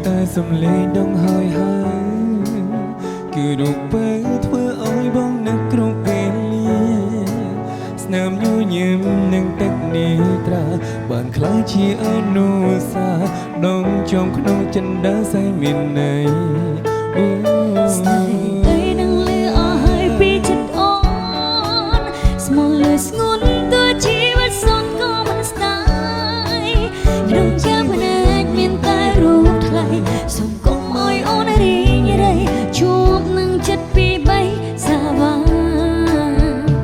តែសំឡេងដងហើយគឺរូបពេលធ្វើឲ្យបងនឹកគ្រប់ពេលលាស្នាមញញឹមនឹងទឹកនេត្រាបានខ្លាចជាអនុសាដងចំក្នុងចិនដាសែនមានន័យអូស្នេហ៍អីនឹងលឺអស់ហើយពីចិត្តអូនស្មោះលឺស្ងួនតើជីវិតសនក៏មិនស្ដាយក្នុងជាភ្នែកមានតែរូបថ្លៃសុំកុំឲ្យអូនរីងរៃជួបនឹងចិត្តពីបីសាវា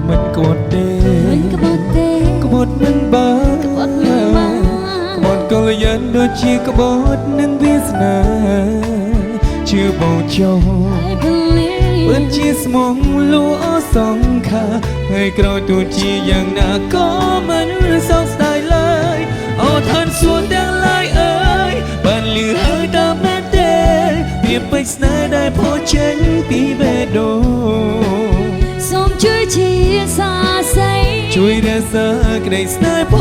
មិនក្បត់ទេមិនក្បត់ទេក្បត់មិនបានក្បត់មិនបានក្បត់កលយានដូចជាក្បត់នឹងវាសនាជឿបងចោពិតជាស្មងលូអសង្ខាហើយក្រោយទូជាយ៉ាងណាក៏មិនសោកស្ដាយឡើយអូថានសួនទាំងឡាយអើយបានលឺហើយតាមមែនទេវាពេចស្នេហ៍ដែលផុសចេញពីបេះដូងសូមជួយជាសាស័យជួយរក្សាក្តីស្នេហ៍ផ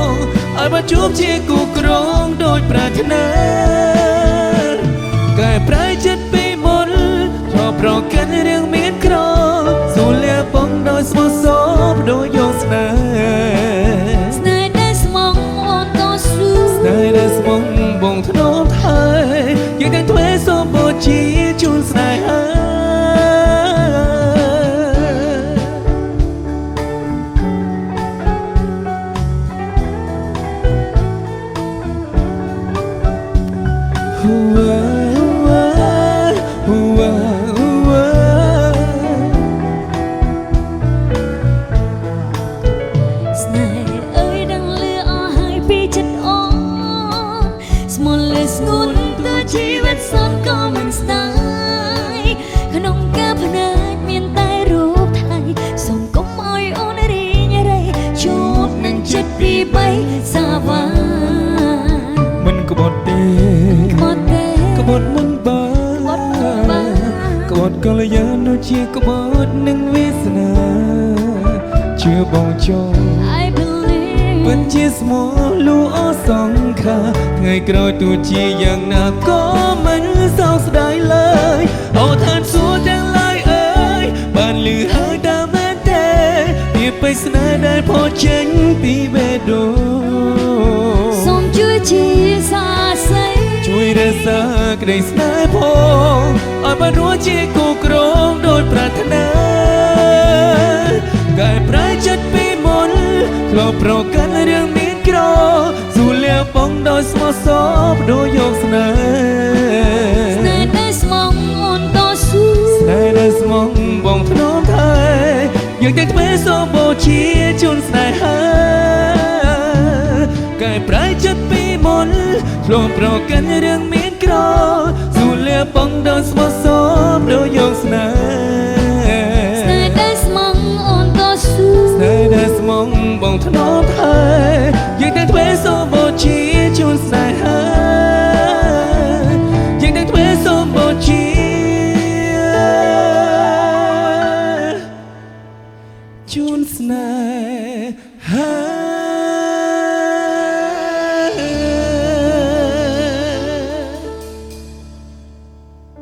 ងឲ្យមកជួបជាគូក្រងដូចប្រាថ្នាកែប្រែចិត្តពីមុនធ្លាប់ប្រកាន់រឿងមានក្រសូលះបងដោយស្មោះសរដូចយកស្នេហ៍ស្នេហ៍ដែលស្មងអូនតស៊ូស្នេហ៍ដែលស្មងបងធ្នមថែយើងតែធ្វើសូមបូជាជូនស្នេហាស្ងួនតើជីវិតសនក៏មិនស្ដាយក្នុងការភ្នែកមានតែរូបថៃសូមកុំឲ្យអូនរីងរៃជួបនឹងចិត្តពីបីសាវាមិនក្បត់ទេក្បត់ទេក្បត់មិនបានក្បត់កលយានដូចជាក្បត់នឹងវាសនាជឿបងចង់ពិតជាស្មោះលូអសង្ខាថ្ងៃក្រោយទូជាយ៉ាងណាក៏មិនសោកស្ដាយឡើយអូថានសួរទាំងឡាយអើយបានលឺហើយតាមមែនទេវាពេចស្នេហ៍ដែលផុសចេញពីបេះដូងសូមជួយជាសាស័យជួយរក្សាក្តីស្នេហ៍ផងឲ្យបានរស់ជាគូក្រងដូចប្រាថ្នាកែប្រែចិត្តពីមុនធ្លាប់ប្រកាន់រឿងមានក្រស៊ូលះបងដោយស្មោះសរដូចយកស្នេហ៍ស្នេហ៍ដែលស្មងអូនតស៊ូស្នេហ៍ដែលស្មងបងធ្នមថែយើងតែធ្វើសូមបូជាជូនស្នេហាកែប្រែចិត្តពីមុនធ្លាប់ប្រកាន់រឿងមានក្រស៊ូលះបងដោយស្មោះស